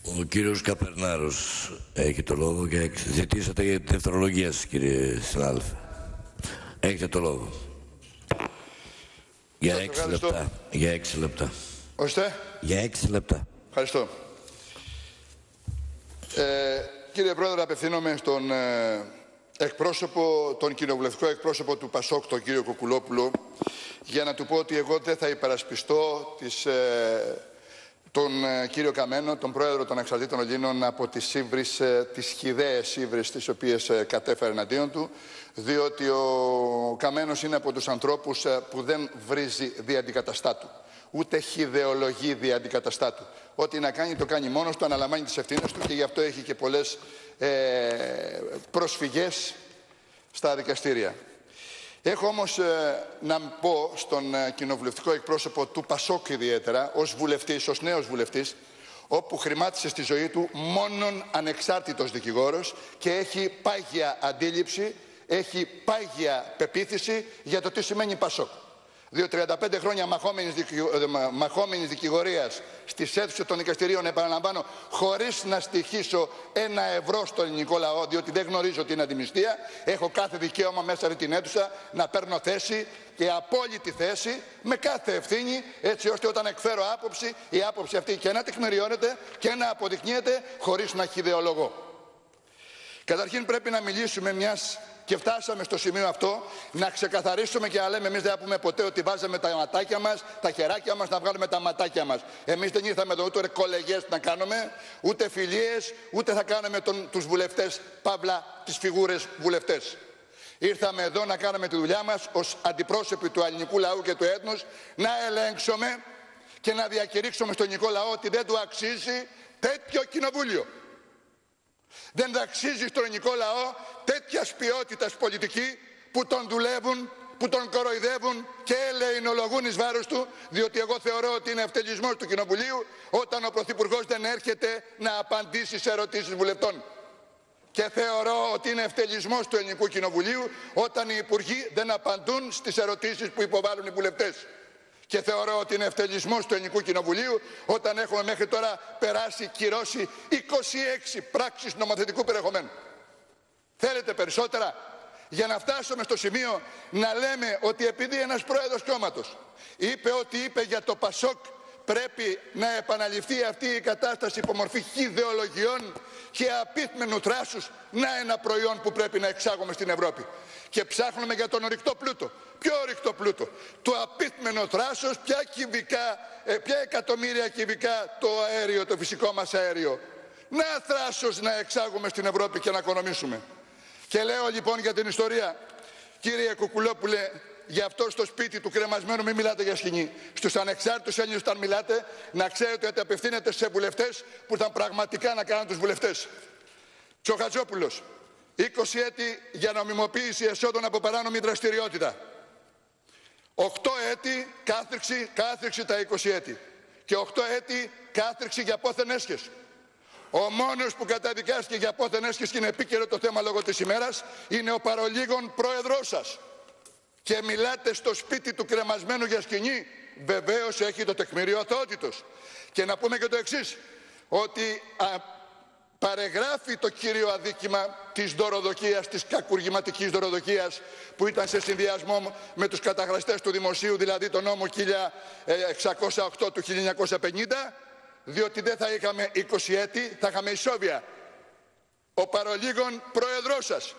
Ο κύριος Καπερνάρος έχει το λόγο και ζητήσατε για τη δευτερολογία σας, κύριε συνάδελφε. Έχετε το λόγο. Για 6 λεπτά. Για 6 λεπτά. Ώστε. Για 6 λεπτά. Ευχαριστώ. Κύριε Πρόεδρε, απευθύνομαι στον τον κοινοβουλευτικό εκπρόσωπο του ΠΑΣΟΚ, τον κύριο Κουκουλόπουλο, για να του πω ότι εγώ δεν θα υπερασπιστώ τον κύριο Καμένο, τον πρόεδρο των Εξαρτήτων Ελλήνων, από τις χυδαίες ύβρις τις οποίες κατέφερε εναντίον του, διότι ο Καμένος είναι από τους ανθρώπους που δεν βρίζει δι' αντικαταστάτου. Ούτε χυδεολογεί δι' αντικαταστάτου. Ό,τι να κάνει το κάνει μόνος του, αναλαμβάνει τις ευθύνες του και γι' αυτό έχει και πολλές προσφυγές στα δικαστήρια. Έχω όμως να πω στον κοινοβουλευτικό εκπρόσωπο του ΠΑΣΟΚ ιδιαίτερα, ως βουλευτής, ως νέος βουλευτής, όπου χρημάτισε στη ζωή του μόνον ανεξάρτητος δικηγόρος και έχει πάγια αντίληψη, έχει πάγια πεποίθηση για το τι σημαίνει ΠΑΣΟΚ. Διότι 35 χρόνια μαχόμενης δικηγορίας στις αίθουσες των δικαστηρίων, επαναλαμβάνω, χωρίς να στοιχήσω ένα ευρώ στο ελληνικό λαό, διότι δεν γνωρίζω την αντιμνηστία, έχω κάθε δικαίωμα μέσα από την αίθουσα να παίρνω θέση και απόλυτη θέση, με κάθε ευθύνη, έτσι ώστε όταν εκφέρω άποψη, η άποψη αυτή και να τεκμηριώνεται και να αποδεικνύεται χωρίς να χυδεολογώ. Καταρχήν πρέπει να μιλήσουμε και φτάσαμε στο σημείο αυτό, να ξεκαθαρίσουμε και να λέμε: εμείς δεν θα πούμε ποτέ ότι βάζαμε τα ματάκια μας, τα χεράκια μας να βγάλουμε τα ματάκια μας. Εμείς δεν ήρθαμε εδώ ούτε κολεγιές να κάνουμε, ούτε φιλίες, ούτε θα κάνουμε τους βουλευτές, παύλα τις φιγούρες βουλευτές. Ήρθαμε εδώ να κάνουμε τη δουλειά μας ως αντιπρόσωποι του ελληνικού λαού και του έθνους, να ελέγξουμε και να διακηρύξουμε στον ελληνικό λαό ότι δεν του αξίζει τέτοιο κοινοβούλιο. Δεν αξίζει στον ελληνικό λαό τέτοιας ποιότητας πολιτική που τον δουλεύουν, που τον κοροϊδεύουν και ελεηνολογούν εις βάρος του, διότι εγώ θεωρώ ότι είναι ευτελισμός του Κοινοβουλίου όταν ο Πρωθυπουργός δεν έρχεται να απαντήσει σε ερωτήσεις βουλευτών. Και θεωρώ ότι είναι ευτελισμός του Ελληνικού Κοινοβουλίου όταν οι υπουργοί δεν απαντούν στις ερωτήσεις που υποβάλλουν οι βουλευτές. Και θεωρώ ότι είναι ευτελισμός του Ελληνικού Κοινοβουλίου όταν έχουμε μέχρι τώρα κυρώσει 26 πράξεις νομοθετικού περιεχομένου. Θέλετε περισσότερα? Για να φτάσουμε στο σημείο να λέμε ότι επειδή ένας πρόεδρος κόμματος είπε ότι είπε για το ΠΑΣΟΚ, πρέπει να επαναληφθεί αυτή η κατάσταση υπό μορφή χυδεολογιών και απίθμενου θράσους, να ένα προϊόν που πρέπει να εξάγουμε στην Ευρώπη. Και ψάχνουμε για τον ορυκτό πλούτο. Ποιο ορυκτό πλούτο? Το απίθμενο θράσος, ποια εκατομμύρια κυβικά το αέριο, το φυσικό μας αέριο. Να θράσος να εξάγουμε στην Ευρώπη και να οικονομήσουμε. Και λέω λοιπόν για την ιστορία, κύριε Κουκουλόπουλε, για αυτό στο σπίτι του κρεμασμένου μην μιλάτε για σκηνή. Στους ανεξάρτητους Έλληνες όταν μιλάτε, να ξέρετε ότι απευθύνετε σε βουλευτές που ήρθαν πραγματικά να κάνουν τους βουλευτές. Τσοχατζόπουλος, 20 έτη για νομιμοποίηση εσόδων από παράνομη δραστηριότητα. 8 έτη κάθριξη τα 20 έτη. Και 8 έτη κάθριξη για πόθεν έσχες. Ο μόνος που καταδικάστηκε για πόθεν έσχες, και είναι επίκαιρο το θέμα λόγω της ημέρας, είναι ο παρολίγων πρόεδρός σας. Και μιλάτε στο σπίτι του κρεμασμένου για σκηνή. Βεβαίως έχει το τεκμήριο αθωότητος. Και να πούμε και το εξής, ότι παρεγράφει το κύριο αδίκημα της δωροδοκίας, της κακουργηματικής δωροδοκίας, που ήταν σε συνδυασμό με τους καταχραστές του δημοσίου, δηλαδή τον νόμο 1608 του 1950, διότι δεν θα είχαμε 20 έτη, θα είχαμε ισόβια. Ο παρολίγων πρόεδρός σας,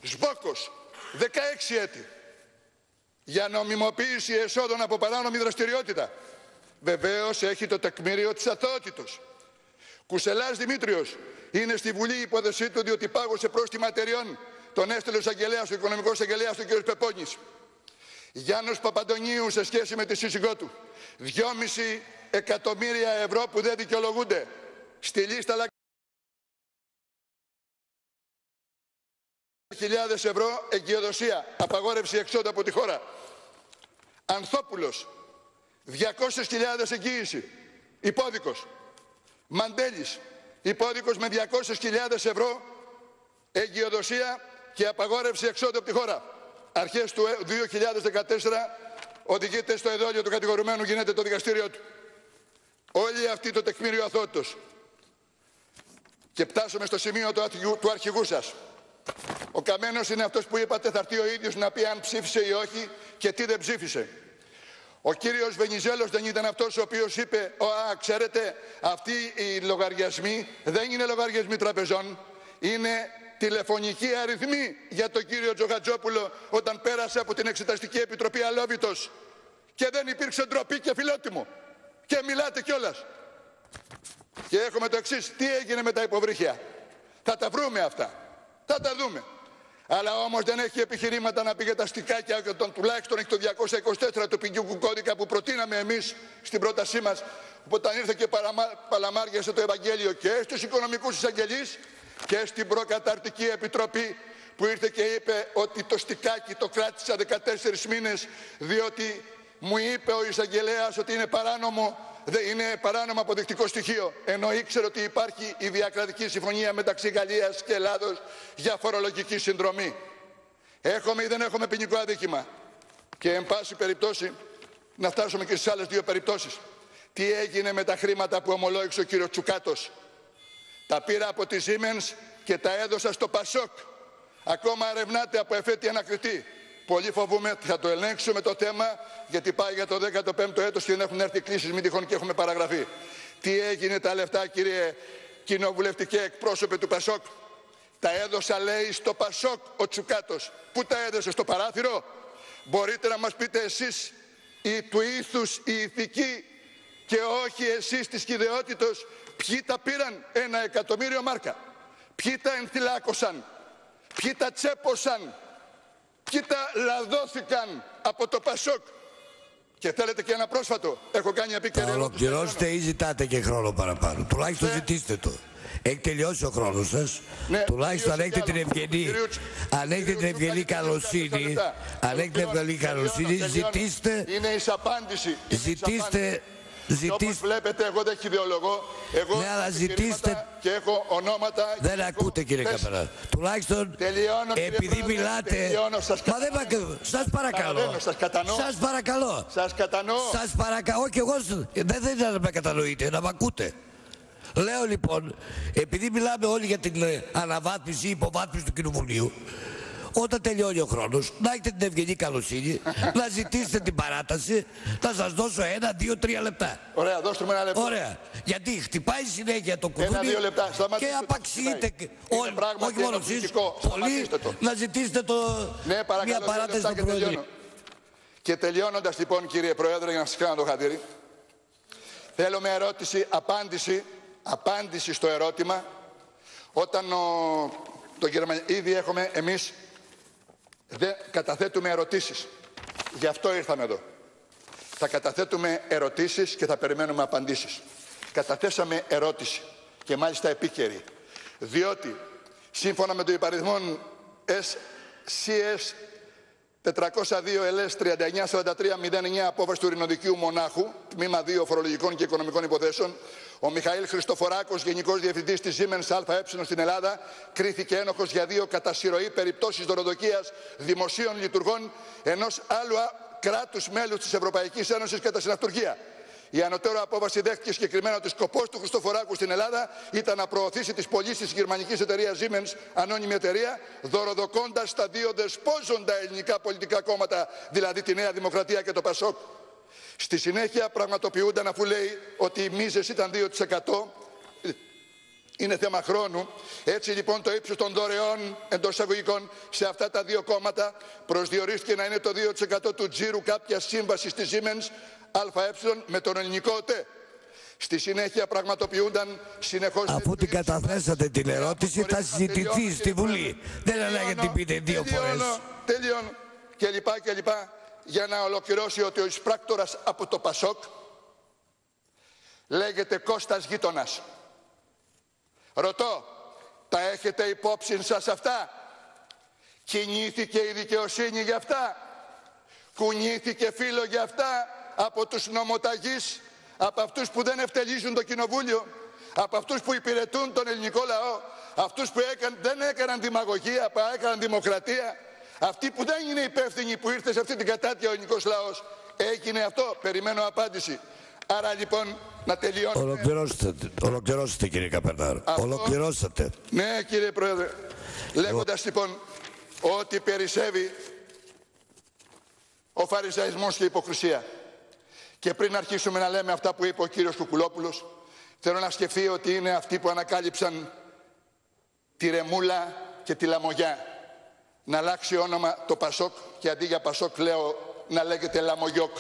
Σβόκος, 16 έτη για νομιμοποίηση εσόδων από παράνομη δραστηριότητα. Βεβαίως έχει το τεκμήριο της αθωότητος. Κουσελάς Δημήτριος είναι στη Βουλή η υπόθεσή του, διότι πάγωσε πρόστιμα εταιριών. Τον έστειλε ο εισαγγελέας, ο οικονομικός εισαγγελέας του κ. Πεπώνης. Γιάννος Παπαντονίου σε σχέση με τη σύζυγό του. 2,5 εκατομμύρια ευρώ που δεν δικαιολογούνται. Στη λίστα 1.000 ευρώ εγκυοδοσία, απαγόρευση εξόδου από τη χώρα. Ανθόπουλος, 200.000 εγγύηση, υπόδικος. Μαντέλης, υπόδικος με 200.000 ευρώ εγκυοδοσία και απαγόρευση εξόδου από τη χώρα. Αρχές του 2014 οδηγείται στο εδόλιο του κατηγορουμένου, γίνεται το δικαστήριο του. Όλοι αυτοί το τεκμήριο αθωότητος. Και φτάσαμε στο σημείο του αρχηγού σας. Ο Καμένος είναι αυτός που είπατε θα έρθει ο ίδιος να πει αν ψήφισε ή όχι και τι δεν ψήφισε. Ο κύριος Βενιζέλος δεν ήταν αυτός ο οποίος είπε ξέρετε, αυτοί οι λογαριασμοί δεν είναι λογαριασμοί τραπεζών, είναι τηλεφωνικοί αριθμοί για τον κύριο Τζοχατζόπουλο όταν πέρασε από την Εξεταστική Επιτροπή αλόβητος και δεν υπήρξε ντροπή και φιλότιμο. Και μιλάτε κιόλας. Και έχουμε το εξής, τι έγινε με τα υποβρύχια. Θα τα βρούμε αυτά, θα τα δούμε. Αλλά όμως δεν έχει επιχειρήματα να πει για τα αστικάκια, τουλάχιστον έχει το 224 του ποινικού κώδικα που προτείναμε εμείς στην πρότασή μας, όταν ήρθε και παλαμάριασε το Ευαγγέλιο και στους οικονομικούς εισαγγελείς και στην προκαταρτική επιτροπή που ήρθε και είπε ότι το στικάκι το κράτησα 14 μήνες διότι μου είπε ο εισαγγελέας ότι είναι παράνομο αποδεικτικό στοιχείο, ενώ ήξερε ότι υπάρχει η διακρατική συμφωνία μεταξύ Γαλλίας και Ελλάδος για φορολογική συνδρομή. Έχουμε ή δεν έχουμε ποινικό αδίκημα. Και εν πάση περιπτώσει να φτάσουμε και στις άλλες δύο περιπτώσεις. Τι έγινε με τα χρήματα που ομολόγησε ο κύριος Τσουκάτος. Τα πήρα από τη Siemens και τα έδωσα στο Πασόκ. Ακόμα ερευνάται από εφέτη ανακριτή. Πολύ φοβούμαι ότι θα το ελέγξουμε το θέμα, γιατί πάει για το 15ο έτος και δεν έχουν έρθει κλήσεις, μην τυχόν και έχουμε παραγραφεί. Τι έγινε τα λεφτά, κύριε κοινοβουλευτικέ εκπρόσωπε του Πασόκ? Τα έδωσα, λέει, στο Πασόκ ο Τσουκάτος. Πού τα έδωσε, στο παράθυρο? Μπορείτε να μας πείτε εσείς, οι του ήθους, οι ηθικοί και όχι εσείς της χυδαιότητος, ποιοι τα πήραν 1 εκατομμύριο μάρκα? Ποιοι τα ενθυλάκωσαν? Ποιοι τα τσέπωσαν? Ποιοι τα λαδώθηκαν από το Πασόκ? Και θέλετε και ένα πρόσφατο? Έχω κάνει επικαιρία. Θα ολοκληρώσετε ή ζητάτε και χρόνο παραπάνω? Τουλάχιστον ζητήστε το. Έχει τελειώσει ο χρόνος σας. Ναι, τουλάχιστον αν έχετε την ευγενή καλοσύνη, ζητήστε. Είναι εις απάντηση. Ζητήστε. Όπως βλέπετε, εγώ δεν ιδεολογώ. Εγώ ναι, αλλά ζητήστε. Και έχω ονόματα. Δεν ακούτε, κύριε Καπερά. Τουλάχιστον επειδή μιλάτε. Μα δεν σας παρακαλώ. Σας παρακαλώ. Σας κατανοώ. Σας παρακαλώ. Όχι, εγώ δεν θέλω να με κατανοείτε, να μ' ακούτε. Λέω λοιπόν, επειδή μιλάμε όλοι για την αναβάθμιση ή υποβάθμιση του Κοινοβουλίου, όταν τελειώνει ο χρόνος, να έχετε την ευγενή καλοσύνη να ζητήσετε την παράταση, θα σας δώσω 1, 2, 3 λεπτά. Ωραία, δώστε μου 1 λεπτό. Ωραία. Γιατί χτυπάει συνέχεια το κουδούνι 1-2 λεπτά. και απαξιείτε όλοι, όχι μόνο εσείς, πολλοί, να ζητήσετε ναι, μια παράταση του Προεδρείου. Και τελειώνοντας λοιπόν, κύριε Πρόεδρε, για να σας κάνω το χατήρι, θέλω με ερώτηση, απάντηση στο ερώτημα, όταν ήδη έχουμε εμείς, δεν καταθέτουμε ερωτήσεις. Γι' αυτό ήρθαμε εδώ. Θα καταθέτουμε ερωτήσεις και θα περιμένουμε απαντήσεις. Καταθέσαμε ερώτηση και μάλιστα επίκαιρη. Διότι σύμφωνα με το υπαριθμόν SCS 402 LS 394309 απόφαση του Ειρηνοδικείου Μονάχου, τμήμα 2 φορολογικών και οικονομικών υποθέσεων, ο Μιχαήλ Χριστοφοράκος, Γενικός Διευθυντής της Siemens ΑΕ στην Ελλάδα, κρίθηκε ένοχος για 2 κατά συρροή περιπτώσεις δωροδοκίας δημοσίων λειτουργών ενός άλλου κράτους μέλους της Ευρωπαϊκής Ένωσης κατά συναυτουργία. Η ανωτέρω απόφαση δέχτηκε συγκεκριμένα ότι σκοπός του Χριστοφοράκου στην Ελλάδα ήταν να προωθήσει τις πωλήσεις της γερμανικής εταιρείας Siemens, ανώνυμη εταιρεία, δωροδοκώντας τα 2 δεσπόζοντα ελληνικά πολιτικά κόμματα, δηλαδή τη Νέα Δημοκρατία και το Πασόκ. Στη συνέχεια πραγματοποιούνταν, αφού λέει ότι οι μίζες ήταν 2%, είναι θέμα χρόνου. Έτσι λοιπόν το ύψος των δωρεών εντός εισαγωγικών σε αυτά τα 2 κόμματα προσδιορίστηκε να είναι το 2% του τζίρου κάποιας σύμβασης της Siemens ΑΕ με τον ελληνικό ΟΤΕ. Στη συνέχεια πραγματοποιούνταν συνεχώς... Αφού την καταθέσατε την ερώτηση θα συζητηθεί στη Βουλή. Δεν ανάγκη να την πείτε 2 φορές. Τελειώνω. Και λοιπά. Για να ολοκληρώσει ότι ο εισπράκτορας από το Πασόκ λέγεται Κώστας Γείτονας. Ρωτώ, τα έχετε υπόψη σας αυτά? Κινήθηκε η δικαιοσύνη για αυτά? Κουνήθηκε φίλο για αυτά από τους νομοταγείς, από αυτούς που δεν ευτελίζουν το κοινοβούλιο, από αυτούς που υπηρετούν τον ελληνικό λαό, αυτούς που δεν έκαναν δημαγωγία, αλλά έκαναν δημοκρατία, αυτοί που δεν είναι υπεύθυνοι που ήρθε σε αυτή την κατάτια ο ελληνικός λαός? Έγινε αυτό? Περιμένω απάντηση. Άρα λοιπόν να τελειώνουμε. Ολοκληρώσετε κύριε Καπερνάρ. Ολοκληρώσατε. Ναι κύριε Πρόεδρε. Λέγοντας λοιπόν ότι περισσεύει ο φαριζαϊσμός και η υποκρισία. Και πριν αρχίσουμε να λέμε αυτά που είπε ο κύριος Κουκουλόπουλος, θέλω να σκεφτεί ότι είναι αυτοί που ανακάλυψαν τη Ρεμούλα και τη Λαμογιά. Να αλλάξει όνομα το Πασόκ και αντί για Πασόκ λέω να λέγεται Λαμογιόκ.